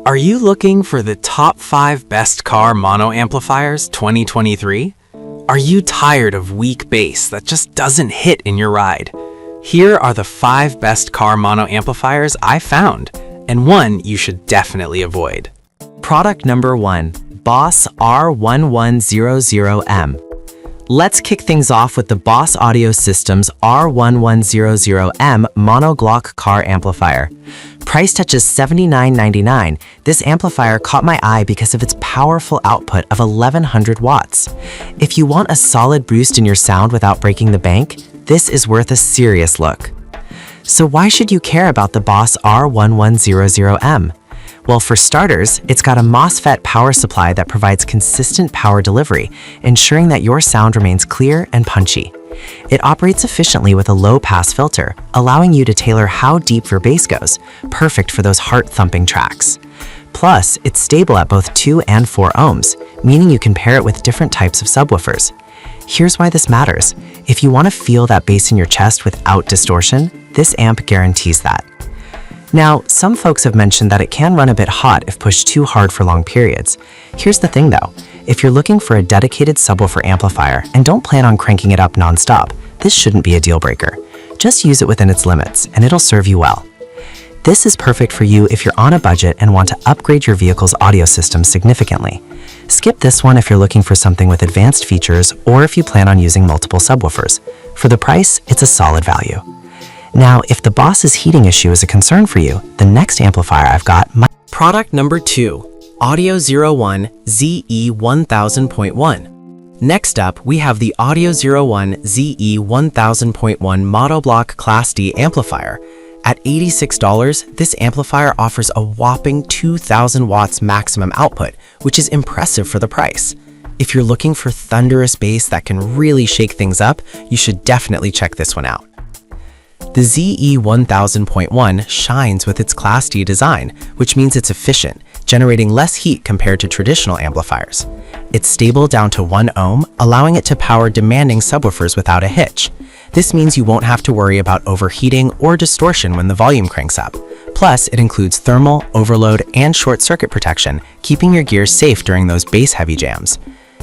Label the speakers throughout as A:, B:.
A: Are you looking for the top 5 best car mono amplifiers 2023? Are you tired of weak bass that just doesn't hit in your ride? Here are the 5 best car mono amplifiers I found, and one you should definitely avoid.
B: Product number 1, Boss R1100M. Let's kick things off with the Boss Audio Systems R1100M Monoblock car amplifier. Priced at just $79.99, this amplifier caught my eye because of its powerful output of 1100 watts. If you want a solid boost in your sound without breaking the bank, this is worth a serious look. So why should you care about the Boss R1100M? Well, for starters, it's got a MOSFET power supply that provides consistent power delivery, ensuring that your sound remains clear and punchy. It operates efficiently with a low-pass filter, allowing you to tailor how deep your bass goes, perfect for those heart-thumping tracks. Plus, it's stable at both 2 and 4 ohms, meaning you can pair it with different types of subwoofers. Here's why this matters. If you want to feel that bass in your chest without distortion, this amp guarantees that. Now, some folks have mentioned that it can run a bit hot if pushed too hard for long periods. Here's the thing though, if you're looking for a dedicated subwoofer amplifier and don't plan on cranking it up non-stop, this shouldn't be a deal breaker. Just use it within its limits and it'll serve you well. This is perfect for you if you're on a budget and want to upgrade your vehicle's audio system significantly. Skip this one if you're looking for something with advanced features or if you plan on using multiple subwoofers. For the price, it's a solid value. Now, if the Boss's heating issue is a concern for you, the next amplifier I've got might...
C: Product number 2, Audio 01 ZE1000.1. Next up, we have the Audio 01 ZE1000.1 Monoblock Class D amplifier. At $86, this amplifier offers a whopping 2000 watts maximum output, which is impressive for the price. If you're looking for thunderous bass that can really shake things up, you should definitely check this one out. The ZE1000.1 shines with its Class D design, which means it's efficient, generating less heat compared to traditional amplifiers. It's stable down to 1 ohm, allowing it to power demanding subwoofers without a hitch. This means you won't have to worry about overheating or distortion when the volume cranks up. Plus, it includes thermal, overload, and short circuit protection, keeping your gear safe during those bass-heavy jams.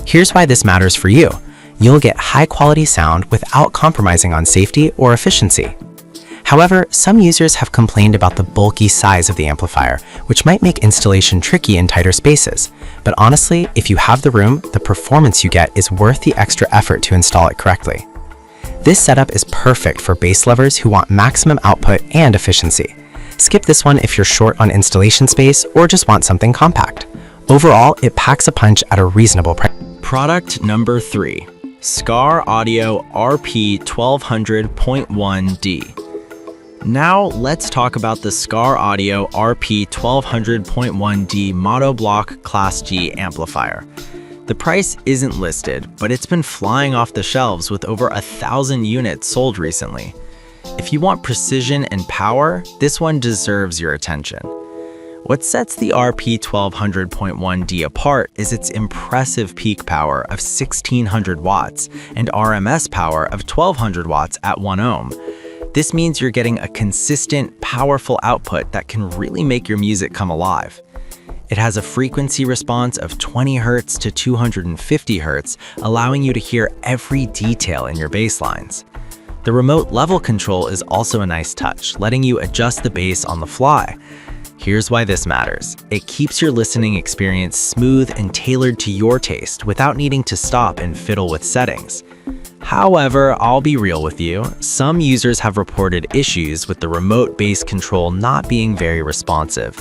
C: Here's why this matters for you. You'll get high-quality sound without compromising on safety or efficiency. However, some users have complained about the bulky size of the amplifier, which might make installation tricky in tighter spaces. But honestly, if you have the room, the performance you get is worth the extra effort to install it correctly. This setup is perfect for bass lovers who want maximum output and efficiency. Skip this one if you're short on installation space or just want something compact. Overall, it packs a punch at a reasonable price. Product number 3, Skar Audio RP1200.1D. Now let's talk about the Skar Audio RP1200.1D Monoblock Class G amplifier. The price isn't listed, but it's been flying off the shelves with over 1,000 units sold recently. If you want precision and power, this one deserves your attention. What sets the RP1200.1D apart is its impressive peak power of 1600 watts and RMS power of 1200 watts at 1 ohm. This means you're getting a consistent, powerful output that can really make your music come alive. It has a frequency response of 20 Hz to 250 Hz, allowing you to hear every detail in your bass lines. The remote level control is also a nice touch, letting you adjust the bass on the fly. Here's why this matters. It keeps your listening experience smooth and tailored to your taste without needing to stop and fiddle with settings. However, I'll be real with you, some users have reported issues with the remote bass control not being very responsive.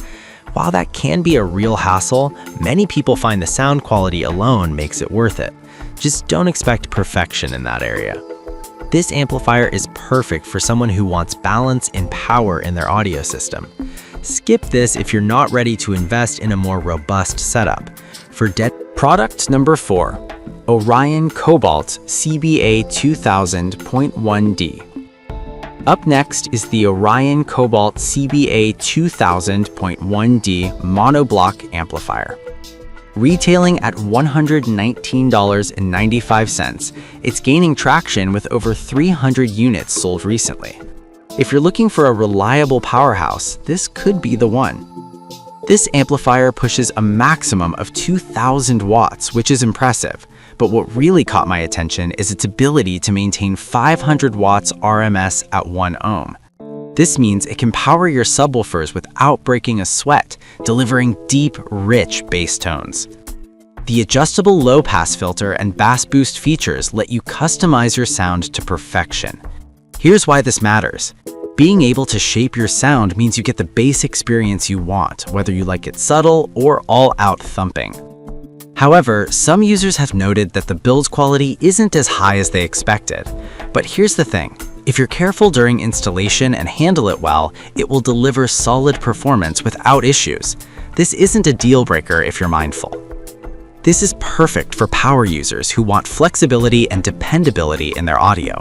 C: While that can be a real hassle, many people find the sound quality alone makes it worth it. Just don't expect perfection in that area. This amplifier is perfect for someone who wants balance and power in their audio system. Skip this if you're not ready to invest in a more robust setup.
A: Product number 4, Orion Cobalt CBA2000.1D. Up next is the Orion Cobalt CBA2000.1D Monoblock amplifier. Retailing at $119.95, it's gaining traction with over 300 units sold recently. If you're looking for a reliable powerhouse, this could be the one. This amplifier pushes a maximum of 2,000 watts, which is impressive. But what really caught my attention is its ability to maintain 500 watts RMS at 1 ohm. This means it can power your subwoofers without breaking a sweat, delivering deep, rich bass tones. The adjustable low-pass filter and bass boost features let you customize your sound to perfection. Here's why this matters. Being able to shape your sound means you get the bass experience you want, whether you like it subtle or all-out thumping. However, some users have noted that the build quality isn't as high as they expected. But here's the thing. If you're careful during installation and handle it well, it will deliver solid performance without issues. This isn't a deal breaker if you're mindful. This is perfect for power users who want flexibility and dependability in their audio.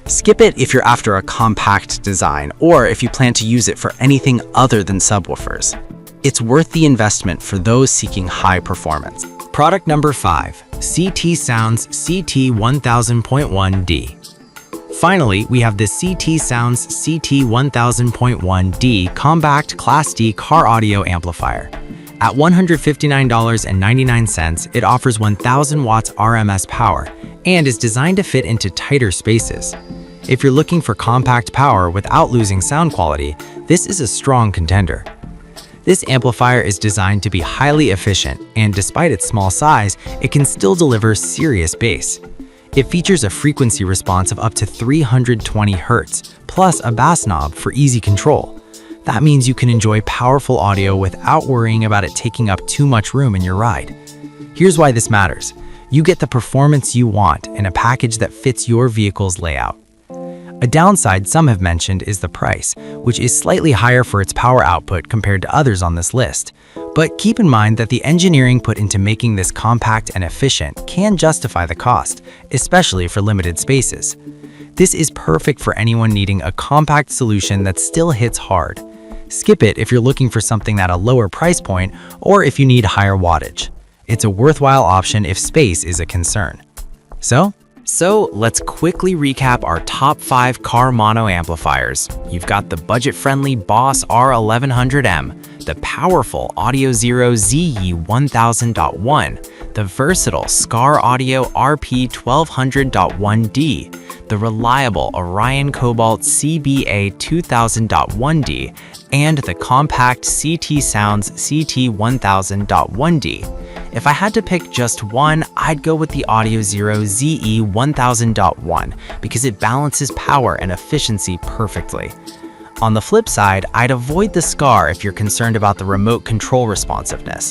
A: Skip it if you're after a compact design or if you plan to use it for anything other than subwoofers. It's worth the investment for those seeking high performance.
C: Product number 5, CT Sounds CT1000.1D. Finally, we have the CT Sounds CT1000.1D Compact Class D Car Audio Amplifier. At $159.99, it offers 1,000 watts RMS power and is designed to fit into tighter spaces. If you're looking for compact power without losing sound quality, this is a strong contender. This amplifier is designed to be highly efficient, and despite its small size, it can still deliver serious bass. It features a frequency response of up to 320 Hz, plus a bass knob for easy control. That means you can enjoy powerful audio without worrying about it taking up too much room in your ride. Here's why this matters. You get the performance you want in a package that fits your vehicle's layout. A downside some have mentioned is the price, which is slightly higher for its power output compared to others on this list. But keep in mind that the engineering put into making this compact and efficient can justify the cost, especially for limited spaces. This is perfect for anyone needing a compact solution that still hits hard. Skip it if you're looking for something at a lower price point or if you need higher wattage. It's a worthwhile option if space is a concern. So let's quickly recap our top 5 car mono amplifiers. You've got the budget-friendly Boss R1100M, the powerful Audio Zero ZE1000.1, the versatile Skar Audio RP1200.1D, the reliable Orion Cobalt CBA 2000.1D, and the compact CT Sounds CT1000.1D. If I had to pick just one, I'd go with the Audio Zero ZE1000.1 because it balances power and efficiency perfectly. On the flip side, I'd avoid the Skar if you're concerned about the remote control responsiveness.